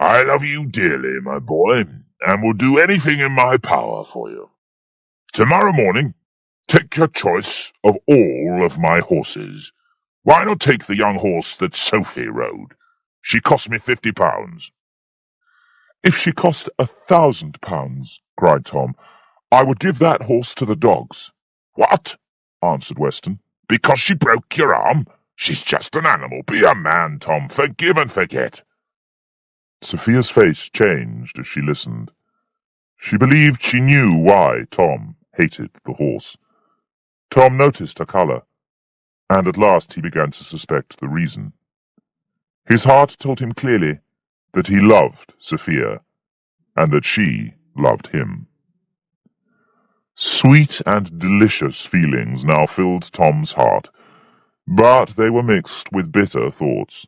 I love you dearly, my boy, and will do anything in my power for you. Tomorrow morning, take your choice of all of my horses. Why not take the young horse that Sophie rode? She cost me £50. If she cost £1,000, cried Tom, I would give that horse to the dogs. What? Answered Weston. Because she broke your arm? She's just an animal. Be a man, Tom. Forgive and forget. Sophia's face changed as she listened. She believed she knew why Tom hated the horse. Tom noticed her colour, and at last he began to suspect the reason. His heart told him clearly that he loved Sophia, and that she loved him. Sweet and delicious feelings now filled Tom's heart, but they were mixed with bitter thoughts.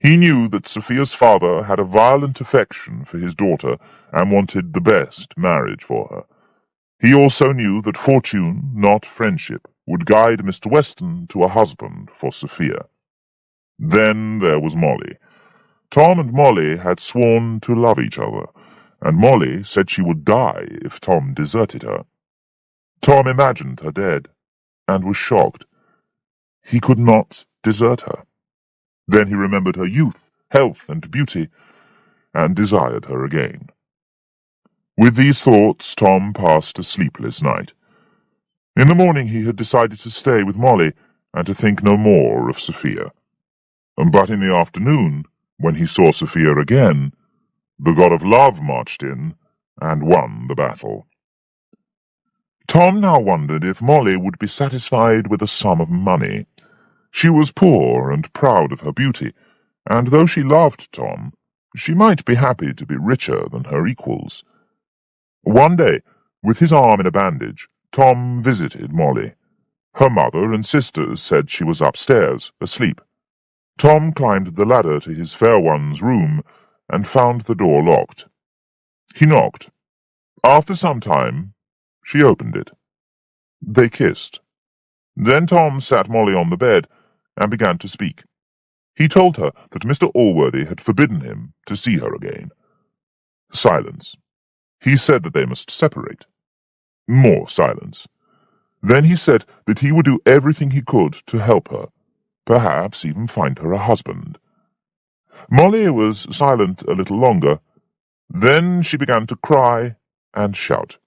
He knew that Sophia's father had a violent affection for his daughter and wanted the best marriage for her. He also knew that fortune, not friendship, would guide Mr. Weston to a husband for Sophia. Then there was Molly. Tom and Molly had sworn to love each other, and Molly said she would die if Tom deserted her. Tom imagined her dead, and was shocked. He could not desert her. Then he remembered her youth, health, and beauty, and desired her again. With these thoughts, Tom passed a sleepless night. In the morning he had decided to stay with Molly, and to think no more of Sophia. But in the afternoon, when he saw Sophia again, the god of love marched in, and won the battle. Tom now wondered if Molly would be satisfied with a sum of money. She was poor and proud of her beauty, and though she loved Tom, she might be happy to be richer than her equals. One day, with his arm in a bandage, Tom visited Molly. Her mother and sisters said she was upstairs, asleep. Tom climbed the ladder to his fair one's room, and found the door locked. He knocked. After some time, she opened it. They kissed. Then Tom sat Molly on the bed, and began to speak. He told her that Mr. Allworthy had forbidden him to see her again. Silence. He said that they must separate. More silence. Then he said that he would do everything he could to help her, perhaps even find her a husband. Molly was silent a little longer. Then she began to cry and shout.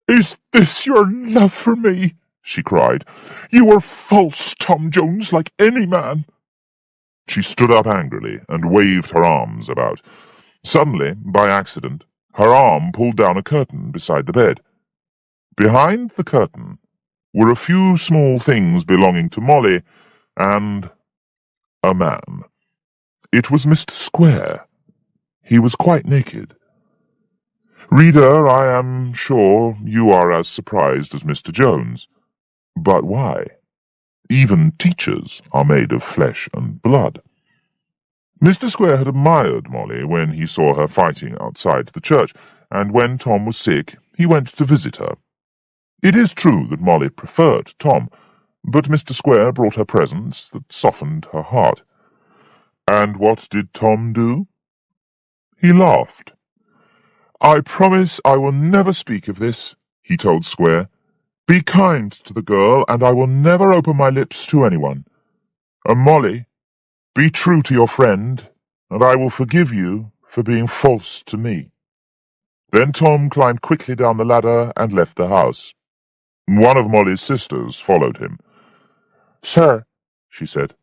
"Is this your love for me?" she cried. "You are false, Tom Jones, like any man." She stood up angrily and waved her arms about. Suddenly, by accident, her arm pulled down a curtain beside the bed. Behind the curtain were a few small things belonging to Molly and a man. It was Mr. Square. He was quite naked. Reader, I am sure you are as surprised as Mr. Jones. But why? Even teachers are made of flesh and blood. Mr. Square had admired Molly when he saw her fighting outside the church, and when Tom was sick, he went to visit her. It is true that Molly preferred Tom, but Mr. Square brought her presents that softened her heart. And what did Tom do? He laughed. "I promise I will never speak of this," he told Square. "Be kind to the girl, and I will never open my lips to anyone. And Molly, be true to your friend, and I will forgive you for being false to me." Then Tom climbed quickly down the ladder and left the house. One of Molly's sisters followed him. "Sir," she said,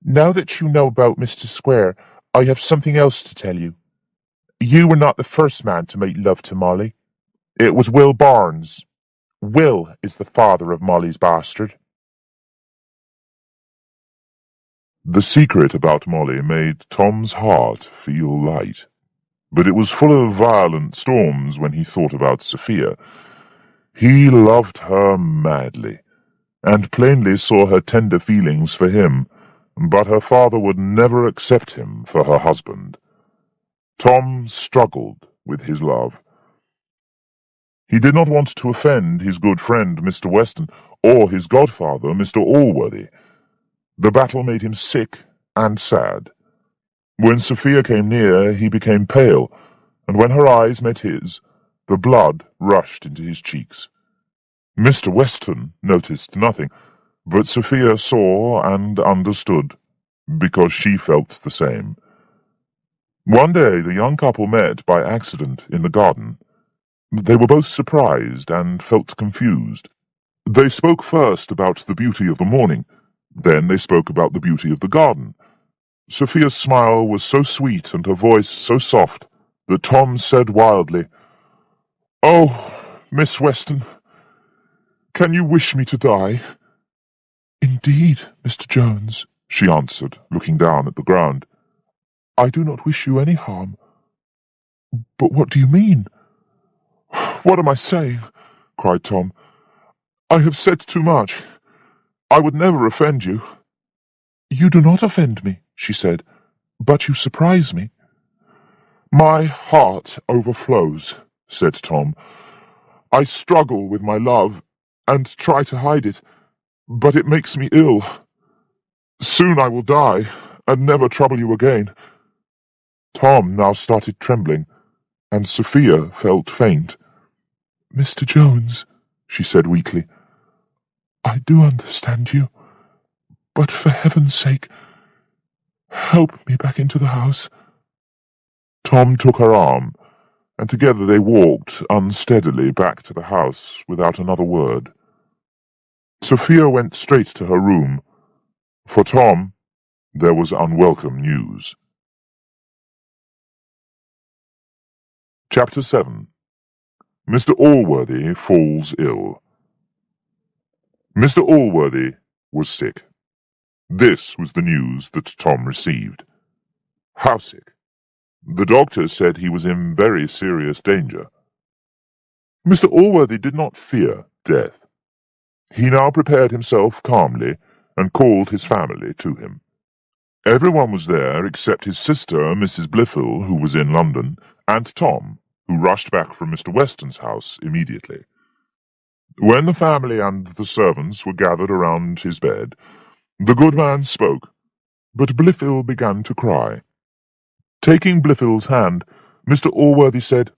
"now that you know about Mr. Square, I have something else to tell you. You were not the first man to make love to Molly. It was Will Barnes. Will is the father of Molly's bastard." The secret about Molly made Tom's heart feel light, but it was full of violent storms when he thought about Sophia. He loved her madly, and plainly saw her tender feelings for him, but her father would never accept him for her husband. Tom struggled with his love. He did not want to offend his good friend Mr. Weston, or his godfather Mr. Allworthy. The battle made him sick and sad. When Sophia came near, he became pale, and when her eyes met his, the blood rushed into his cheeks. Mr. Weston noticed nothing, but Sophia saw and understood, because she felt the same. One day the young couple met by accident in the garden. They were both surprised and felt confused. They spoke first about the beauty of the morning. Then they spoke about the beauty of the garden. Sophia's smile was so sweet and her voice so soft that Tom said wildly, "Oh, Miss Weston, can you wish me to die?" "Indeed, Mr. Jones," she answered, looking down at the ground. "I do not wish you any harm." "But what do you mean?" "What am I saying?" cried Tom. "I have said too much. I would never offend you." "You do not offend me," she said, "but you surprise me." "My heart overflows," said Tom. "I struggle with my love, and try to hide it, but it makes me ill. Soon I will die, and never trouble you again." Tom now started trembling, and Sophia felt faint. "Mr. Jones," she said weakly, "I do understand you, but for heaven's sake, help me back into the house." Tom took her arm, and together they walked unsteadily back to the house without another word. Sophia went straight to her room. For Tom, there was unwelcome news. Chapter 7. Mr. Allworthy falls ill. Mr. Allworthy was sick. This was the news that Tom received. How sick? The doctor said he was in very serious danger. Mr. Allworthy did not fear death. He now prepared himself calmly and called his family to him. Everyone was there except his sister, Mrs. Blifil, who was in London, and Tom, who rushed back from Mr. Weston's house immediately. When the family and the servants were gathered around his bed, the good man spoke, but Blifil began to cry. Taking Blifil's hand, Mr. Allworthy said,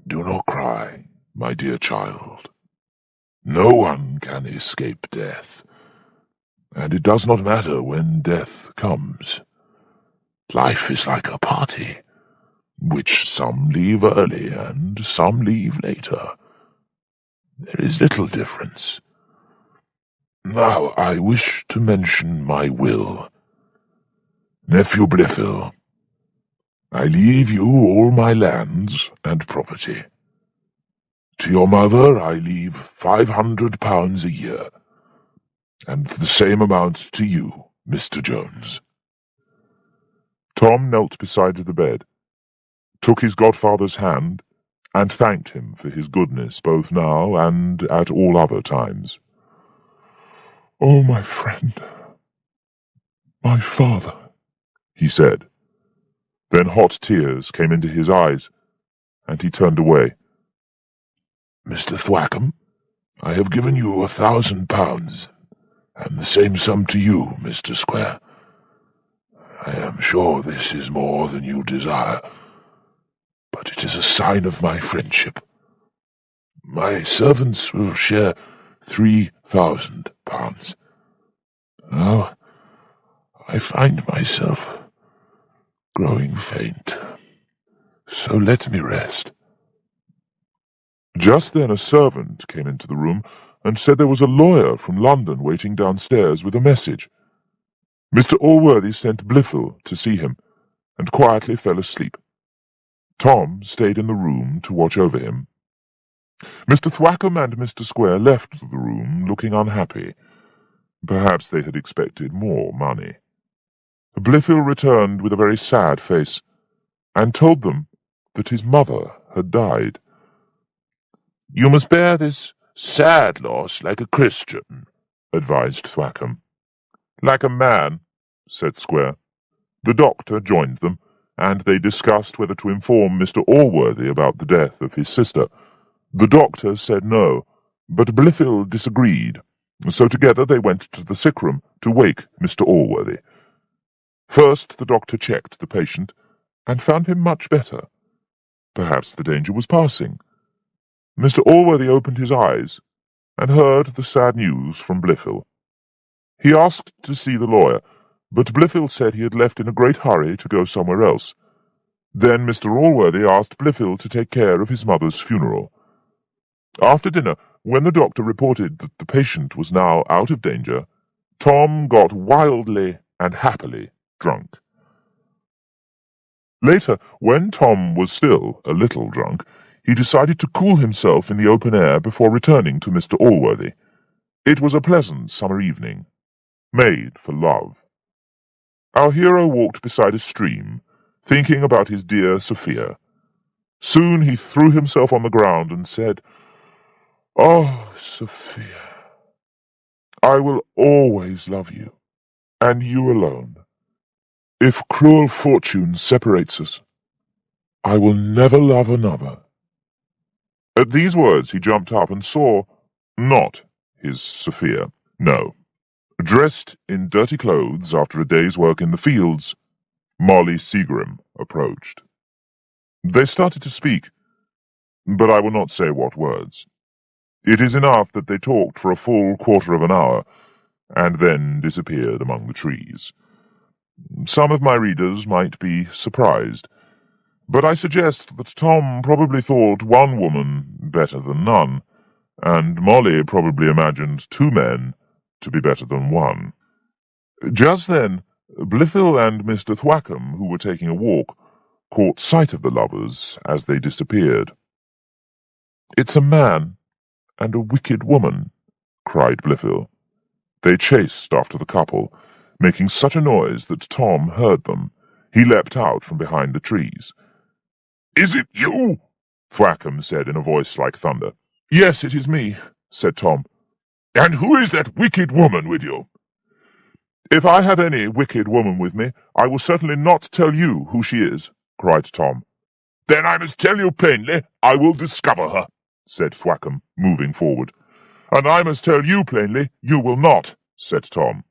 "Do not cry, my dear child. No one can escape death, and it does not matter when death comes. Life is like a party, which some leave early and some leave later. There is little difference. Now I wish to mention my will. Nephew Blifil, I leave you all my lands and property. To your mother I leave £500 a year, and the same amount to you, Mr. Jones." Tom knelt beside the bed, took his godfather's hand, and thanked him for his goodness both now and at all other times. "Oh, my friend, my father," he said. Then hot tears came into his eyes, and he turned away. "Mr. Thwackum, I have given you £1,000, and the same sum to you, Mr. Square. I am sure this is more than you desire, but it is a sign of my friendship. My servants will share £3,000. Now, I find myself growing faint, so let me rest." Just then a servant came into the room and said there was a lawyer from London waiting downstairs with a message. Mr. Allworthy sent Blifil to see him, and quietly fell asleep. Tom stayed in the room to watch over him. Mr. Thwackum and Mr. Square left the room looking unhappy. Perhaps they had expected more money. Blifil returned with a very sad face, and told them that his mother had died. "You must bear this sad loss like a Christian," advised Thwackum. "Like a man," said Square. The doctor joined them, and they discussed whether to inform Mr. Allworthy about the death of his sister. The doctor said no, but Blifil disagreed, so together they went to the sick room to wake Mr. Allworthy. First the doctor checked the patient, and found him much better. Perhaps the danger was passing. Mr. Allworthy opened his eyes, and heard the sad news from Blifil. He asked to see the lawyer, but Blifil said he had left in a great hurry to go somewhere else. Then Mr. Allworthy asked Blifil to take care of his mother's funeral. After dinner, when the doctor reported that the patient was now out of danger, Tom got wildly and happily drunk. Later, when Tom was still a little drunk, he decided to cool himself in the open air before returning to Mr. Allworthy. It was a pleasant summer evening, made for love. Our hero walked beside a stream, thinking about his dear Sophia. Soon he threw himself on the ground and said, "Oh, Sophia, I will always love you, and you alone. If cruel fortune separates us, I will never love another." At these words he jumped up and saw, not his Sophia, no. Dressed in dirty clothes after a day's work in the fields, Molly Seagram approached. They started to speak, but I will not say what words. It is enough that they talked for a full quarter of an hour, and then disappeared among the trees. Some of my readers might be surprised, but I suggest that Tom probably thought one woman better than none, and Molly probably imagined two men to be better than one. Just then, Blifil and Mr. Thwackum, who were taking a walk, caught sight of the lovers as they disappeared. "It's a man and a wicked woman," cried Blifil. They chased after the couple, making such a noise that Tom heard them. He leapt out from behind the trees. "Is it you?" Thwackum said in a voice like thunder. "Yes, it is me," said Tom. "And who is that wicked woman with you?" "If I have any wicked woman with me, I will certainly not tell you who she is," cried Tom. "Then I must tell you plainly, I will discover her," said Thwackum, moving forward. "And I must tell you plainly, you will not," said Tom.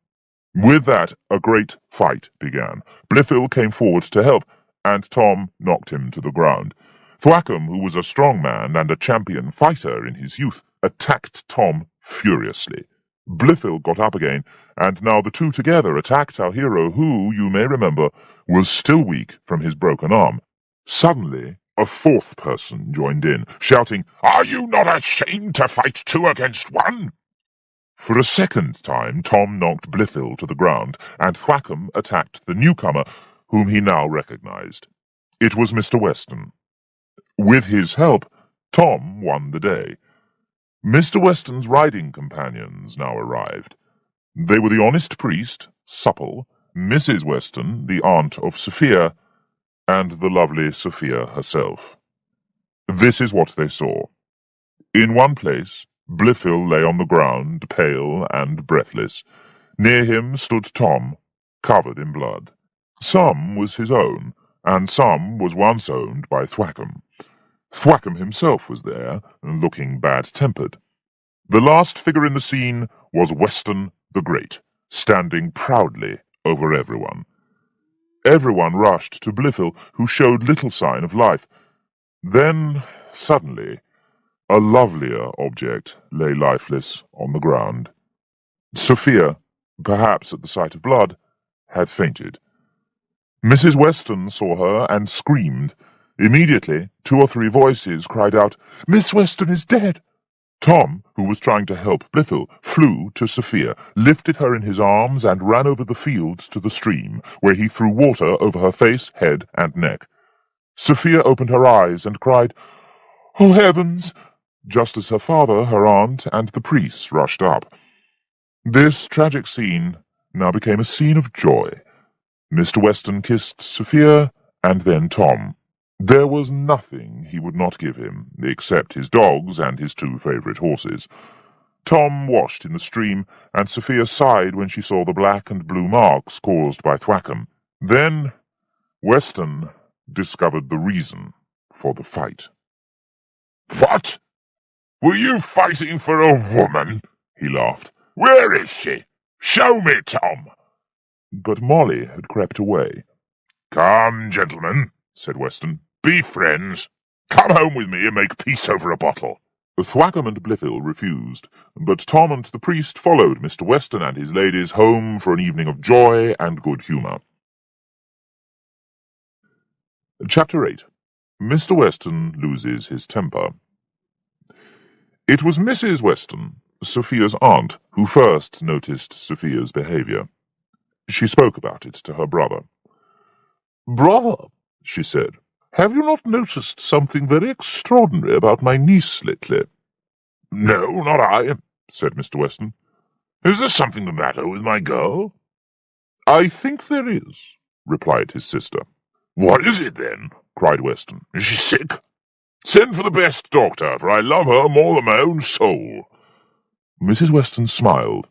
With that, a great fight began. Blifil came forward to help, and Tom knocked him to the ground. Thwackum, who was a strong man and a champion fighter in his youth, attacked Tom furiously. Blifil got up again, and now the two together attacked our hero, who, you may remember, was still weak from his broken arm. Suddenly, a fourth person joined in, shouting, "Are you not ashamed to fight two against one?" For a second time, Tom knocked Blifil to the ground, and Thwackum attacked the newcomer, whom he now recognized. It was Mr. Weston. With his help, Tom won the day. Mr. Weston's riding companions now arrived. They were the honest priest, Supple, Mrs. Weston, the aunt of Sophia, and the lovely Sophia herself. This is what they saw. In one place, Blifil lay on the ground, pale and breathless. Near him stood Tom, covered in blood. Some was his own, and some was once owned by Thwackum. Thwackum himself was there, looking bad-tempered. The last figure in the scene was Weston the Great, standing proudly over everyone. Everyone rushed to Blifil, who showed little sign of life. Then, suddenly, a lovelier object lay lifeless on the ground. Sophia, perhaps at the sight of blood, had fainted. Mrs. Weston saw her and screamed. Immediately, 2 or 3 voices cried out, "Miss Weston is dead!" Tom, who was trying to help Blifil, flew to Sophia, lifted her in his arms, and ran over the fields to the stream, where he threw water over her face, head, and neck. Sophia opened her eyes and cried, "Oh, heavens!" just as her father, her aunt, and the priest rushed up. This tragic scene now became a scene of joy. Mr. Weston kissed Sophia, and then Tom. There was nothing he would not give him, except his dogs and his 2 favorite horses. Tom washed in the stream, and Sophia sighed when she saw the black and blue marks caused by Thwackum. Then Weston discovered the reason for the fight. "What? Were you fighting for a woman?" he laughed. "Where is she? Show me, Tom." but Molly had crept away. "Come, gentlemen," said Weston. "Be friends. Come home with me and make peace over a bottle." Thwackum and Blifil refused, but Tom and the priest followed Mr. Weston and his ladies home for an evening of joy and good humour. Chapter 8. Mr. Weston loses his temper. It was Mrs. Weston, Sophia's aunt, who first noticed Sophia's behaviour. She spoke about it to her brother. "Brother," she said, "have you not noticed something very extraordinary about my niece lately?" "No, not I," said Mr. Weston. "Is there something the matter with my girl?" "I think there is," replied his sister. "What is it, then?" cried Weston. "Is she sick? Send for the best doctor, for I love her more than my own soul." Mrs. Weston smiled.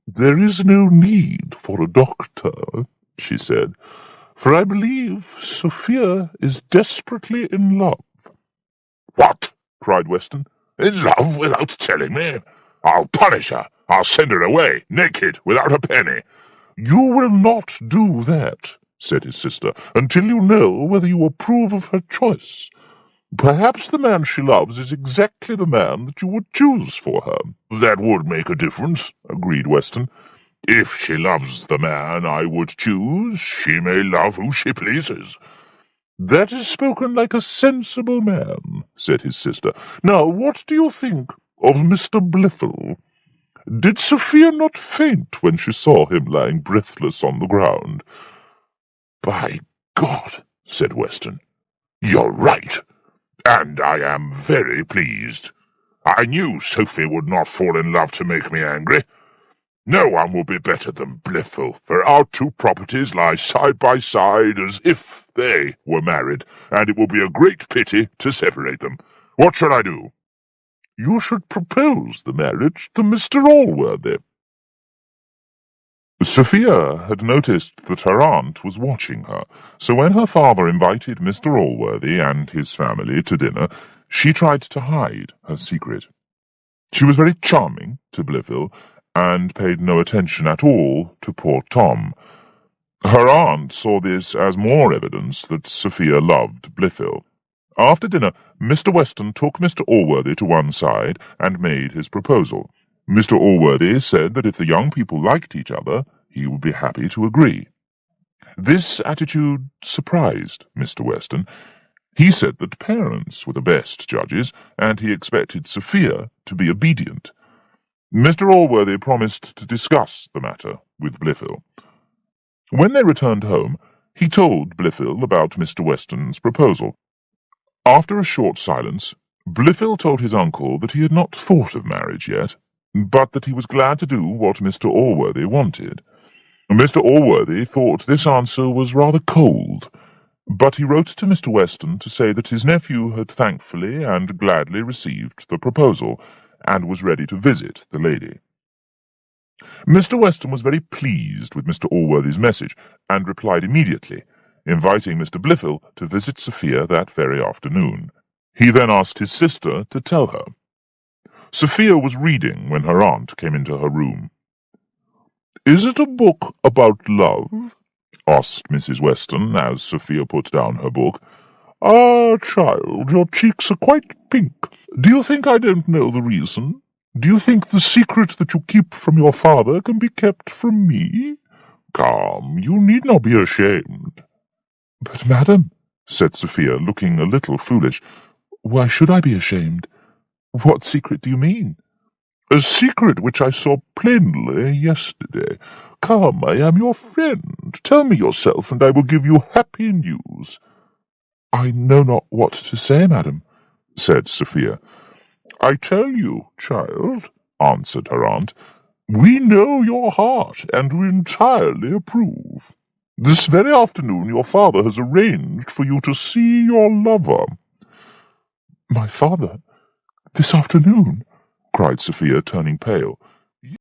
"There is no need for a doctor," she said, "for I believe Sophia is desperately in love." "What?" cried Weston. "In love without telling me? I'll punish her. I'll send her away, naked, without a penny." "You will not do that," said his sister, "until you know whether you approve of her choice. Perhaps the man she loves is exactly the man that you would choose for her." "That would make a difference," agreed Weston. "If she loves the man I would choose, she may love who she pleases." "That is spoken like a sensible man," said his sister. "Now, what do you think of Mr. Blifil? Did Sophia not faint when she saw him lying breathless on the ground?" "By God," said Weston, "you're right, and I am very pleased. I knew Sophie would not fall in love to make me angry. No one will be better than Blifil, for our two properties lie side by side as if they were married, and it will be a great pity to separate them. What shall I do?" "You should propose the marriage to Mr. Allworthy." Sophia had noticed that her aunt was watching her, so when her father invited Mr. Allworthy and his family to dinner, she tried to hide her secret. She was very charming to Blifil, and paid no attention at all to poor Tom. Her aunt saw this as more evidence that Sophia loved Blifil. After dinner, Mr. Weston took Mr. Allworthy to one side and made his proposal. Mr. Allworthy said that if the young people liked each other, he would be happy to agree. This attitude surprised Mr. Weston. He said that parents were the best judges, and he expected Sophia to be obedient. Mr. Allworthy promised to discuss the matter with Blifil. When they returned home, he told Blifil about Mr. Weston's proposal. After a short silence, Blifil told his uncle that he had not thought of marriage yet, but that he was glad to do what Mr. Allworthy wanted. Mr. Allworthy thought this answer was rather cold, but he wrote to Mr. Weston to say that his nephew had thankfully and gladly received the proposal, and was ready to visit the lady. Mr. Weston was very pleased with Mr. Allworthy's message, and replied immediately, inviting Mr. Blifil to visit Sophia that very afternoon. He then asked his sister to tell her. Sophia was reading when her aunt came into her room. "Is it a book about love?" asked Mrs. Weston, as Sophia put down her book. "Ah, child, your cheeks are quite pink. Do you think I don't know the reason? Do you think the secret that you keep from your father can be kept from me? Come, you need not be ashamed." "But, madam," said Sophia, looking a little foolish, "why should I be ashamed? What secret do you mean?" "A secret which I saw plainly yesterday. Come, I am your friend. Tell me yourself, and I will give you happy news." "I know not what to say, madam," said Sophia. "I tell you, child," answered her aunt, "we know your heart, and we entirely approve. This very afternoon your father has arranged for you to see your lover." "My father? This afternoon?" cried Sophia, turning pale.